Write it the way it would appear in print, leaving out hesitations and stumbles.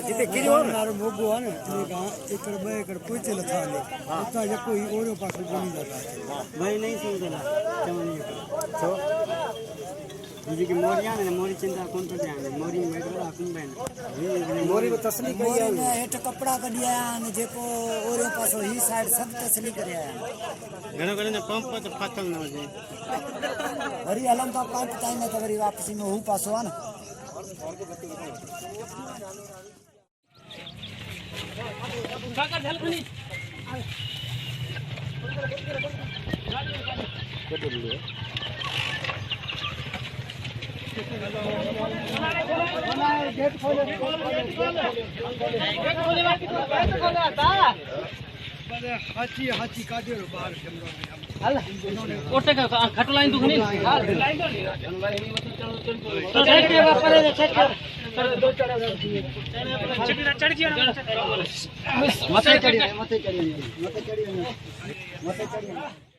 जिते किरो नारो मोगो है ना एकड़ बे एकड़ पूछे लथा ले उता जे कोई ओरो पास बनी जाता है भाई नहीं समझला चमनी तो जी की मोरिया ने मोरी चिंता कौन तो ध्यान मोरी में बैठो अपन बहन मोरी को तसली करी है हेठ कपड़ा कडिया ने जेको ओरो पासो ही साइड सब तसली करया घणो घणो पंप तो फाटल न होजे वरी हलम तो पंप टाइम में तो वरी वापसी में हु पासो आ ना काका झलखनी गेट खोले हाची हाची काढे बाहर हल ओटे का खट लाइन दुखनी हां लाइन तो सेट के ऊपर सेट कर दो चढ़ा चढ़ गया मते चढ़ी मते चढ़ी